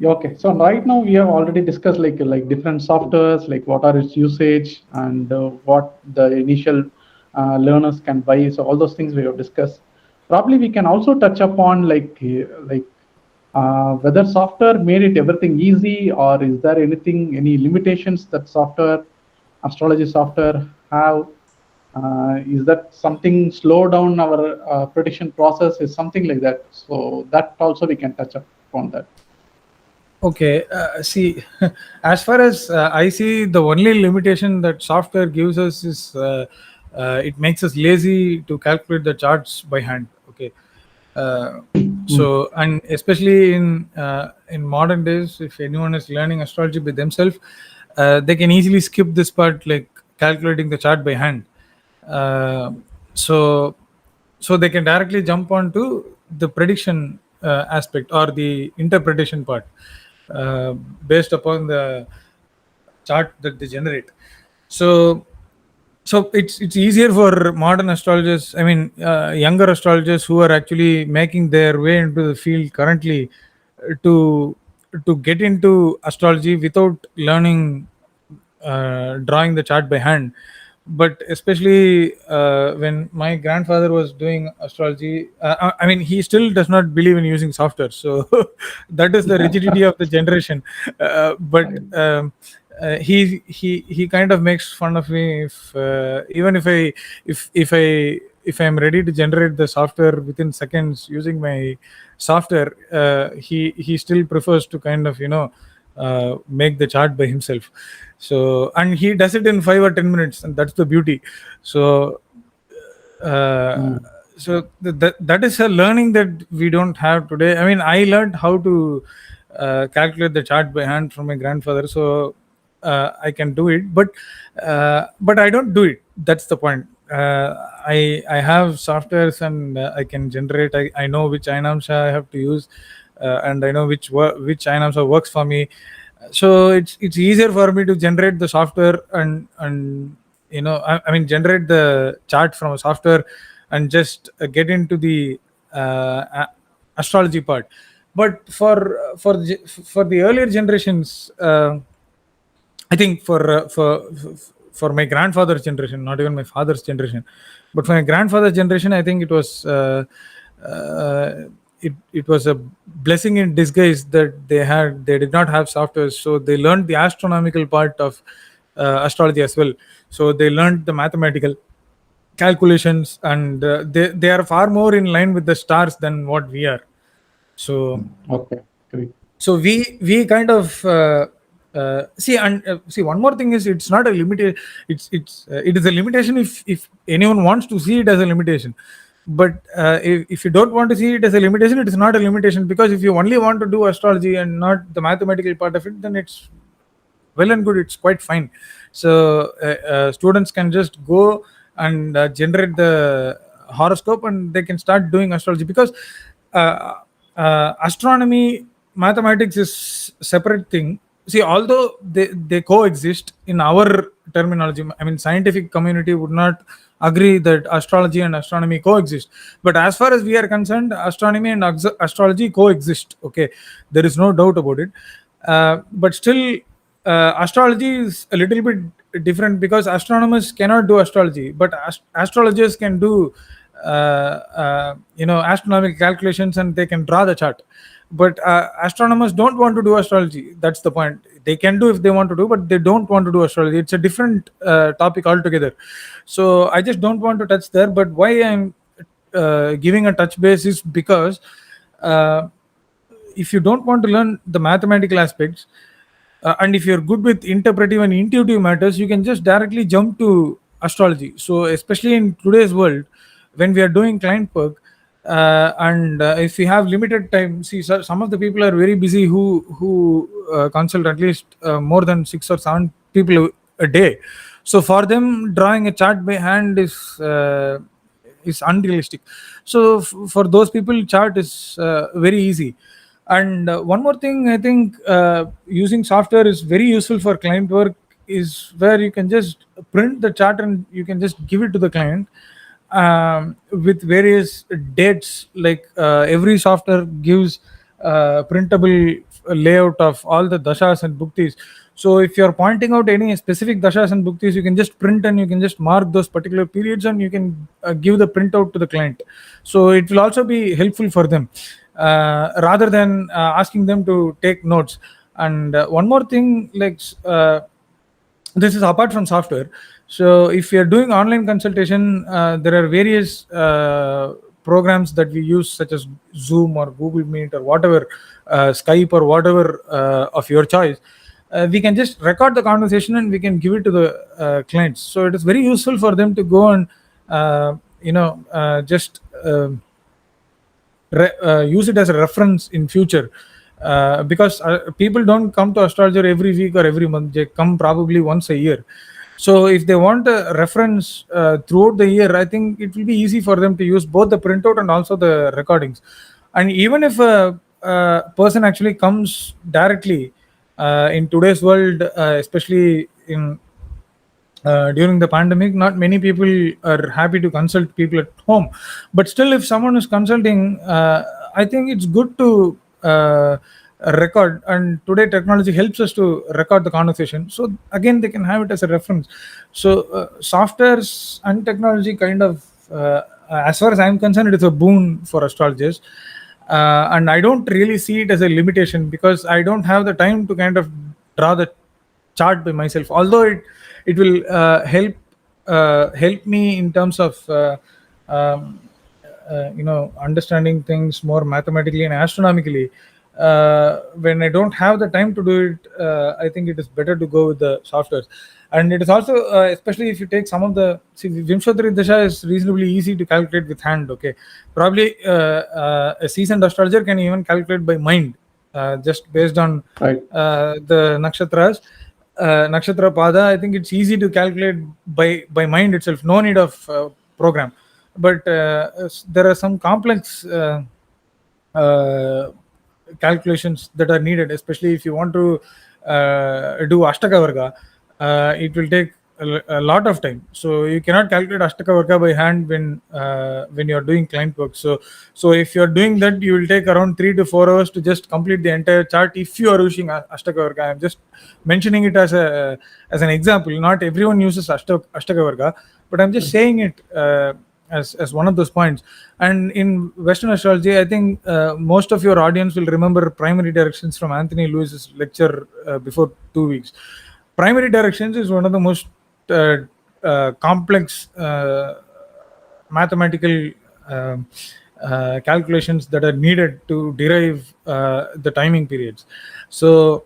Yeah, okay, so right now we have already discussed like different softwares, like what are its usage and what the initial learners can buy. So all those things we have discussed. Probably we can also touch upon whether software made it everything easy, or is there any limitations that software, astrology software have? Is that something slow down our prediction process? Is something like that? So that also we can touch upon that. Okay, see, as far as I see, the only limitation that software gives us is it makes us lazy to calculate the charts by hand. Okay, uh, so and especially in modern days, if anyone is learning astrology by themselves, they can easily skip this part, like calculating the chart by hand. Uh, so they can directly jump onto the prediction aspect or the interpretation part uh, based upon the chart that they generate. So it's easier for modern astrologers, I mean younger astrologers who are actually making their way into the field currently, to get into astrology without learning drawing the chart by hand. But especially when my grandfather was doing astrology, I mean, he still does not believe in using software, so that is the rigidity of the generation. But he kind of makes fun of me if even if I'm ready to generate the software within seconds using my software, he still prefers to kind of make the chart by himself. So, and he does it in 5 or 10 minutes, and that's the beauty. So uh, that is a learning that we don't have today. I mean, I learned how to calculate the chart by hand from my grandfather, so I can do it, but I don't do it. That's the point. I have softwares, and I can generate. I know which Ainamsha I have to use, and I know which Ainamsha works for me. So it's easier for me to generate the software, and I mean, generate the chart from a software and just get into the astrology part. But for the earlier generations, I think for my grandfather's generation, not even my father's generation, but for my grandfather's generation, I think it was uh, it was a blessing in disguise that they did not have software, so they learned the astronomical part of astrology as well. So they learned the mathematical calculations, and they are far more in line with the stars than what we are. So Okay, great. we kind of see, and see, one more thing is, it's not a limitation. It is a limitation if anyone wants to see it as a limitation. But if you don't want to see it as a limitation, it is not a limitation, because if you only want to do astrology and not the mathematical part of it, then it's well and good, it's quite fine. So students can just go and generate the horoscope, and they can start doing astrology, because uh, astronomy, mathematics is separate thing. See, although they coexist in our terminology, I mean, scientific community would not agree that astrology and astronomy coexist, but as far as we are concerned, astronomy and astrology coexist. Okay, there is no doubt about it. But still, astrology is a little bit different, because astronomers cannot do astrology, but astrologers can do astronomical calculations, and they can draw the chart. But astronomers don't want to do astrology. That's the point. They can do if they want to do, but they don't want to do astrology. It's a different topic altogether. So I just don't want to touch there. But why I'm giving a touch base is because uh, if you don't want to learn the mathematical aspects, and if you're good with interpretive and intuitive matters, you can just directly jump to astrology. So especially in today's world, when we are doing client work, and if we have limited time, see, so some of the people are very busy who consult at least more than 6 or 7 people a day. So for them, drawing a chart by hand is unrealistic. So for those people, chart is very easy. And one more thing, I think using software is very useful for client work, is where you can just print the chart and you can just give it to the client with various dates. Like every software gives printable layout of all the dashas and bhuktis. So if you're pointing out any specific dashas and bhuktis, you can just print and you can just mark those particular periods, and you can give the printout to the client. So it will also be helpful for them, rather than asking them to take notes. And one more thing, like this is apart from software. So if you're doing online consultation, there are various programs that we use, such as Zoom or Google Meet or whatever, Skype or whatever of your choice. We can just record the conversation and we can give it to the clients. So it is very useful for them to go and just use it as a reference in future, because people don't come to astrologer every week or every month. They come probably once a year. So if they want a reference throughout the year, I think it will be easy for them to use both the printout and also the recordings. And even if a person actually comes directly in today's world, especially in during the pandemic, not many people are happy to consult people at home. But still, if someone is consulting, I think it's good to record. And today technology helps us to record the conversation, so again they can have it as a reference. So softwares and technology kind of, as far as I'm concerned, it is a boon for astrologers. And I don't really see it as a limitation, because I don't have the time to kind of draw the chart by myself. Although it will help me in terms of understanding things more mathematically and astronomically. When I don't have the time to do it, I think it is better to go with the softwares. And it is also, especially if you take some of the, Vimshottari Dasha is reasonably easy to calculate with hand. Okay, probably a seasoned astrologer can even calculate by mind, just based on the nakshatras. Nakshatra Pada, I think it's easy to calculate by mind itself. No need of program. But there are some complex calculations that are needed, especially if you want to do Ashtaka Varga. It will take a lot of time. So you cannot calculate Ashtaka Varga by hand when you're doing client work. So if you're doing that, you will take around 3 to 4 hours to just complete the entire chart if you are using Ashtaka Varga. I'm just mentioning it as an example. Not everyone uses Ashtaka Varga, but I'm just saying it as one of those points. And in Western astrology, I think most of your audience will remember primary directions from Anthony Lewis's lecture before 2 weeks. Primary directions is one of the most complex mathematical calculations that are needed to derive the timing periods. So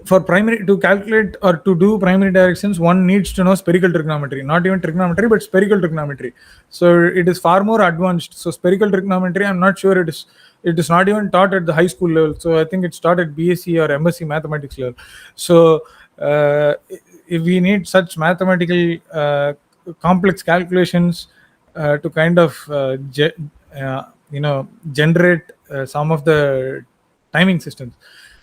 for primary, to calculate or to do primary directions, one needs to know spherical trigonometry, not even trigonometry, but spherical trigonometry. So it is far more advanced. So spherical trigonometry, I'm not sure it is not even taught at the high school level. So I think it's taught at BSc or MSc mathematics level. So if we need such mathematical complex calculations to kind of generate some of the timing systems.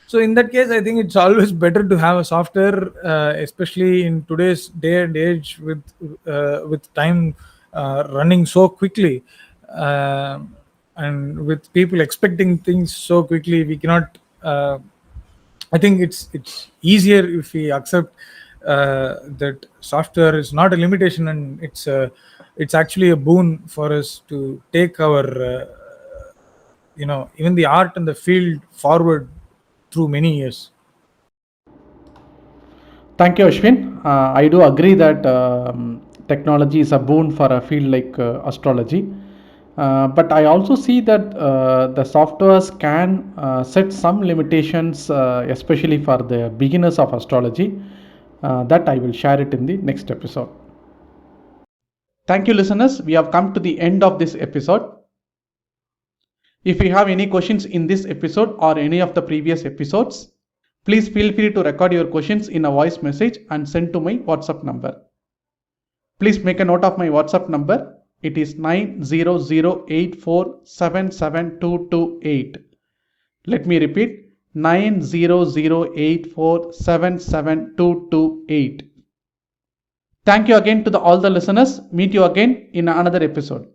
So in that case, I think it's always better to have a software, especially in today's day and age with time running so quickly, and with people expecting things so quickly. We cannot. I think it's easier if we accept that software is not a limitation, and it's actually a boon for us to take our even the art and the field forward through many years. Thank you, Ashwin. I do agree that technology is a boon for a field like astrology. But I also see that the softwares can set some limitations, especially for the beginners of astrology. That I will share it in the next episode. Thank you, listeners. We have come to the end of this episode. If you have any questions in this episode or any of the previous episodes, please feel free to record your questions in a voice message and send to my WhatsApp number. Please make a note of my WhatsApp number. It is 90084772228. Let me repeat, 90084772228. Thank you again to all the listeners. Meet you again in another episode.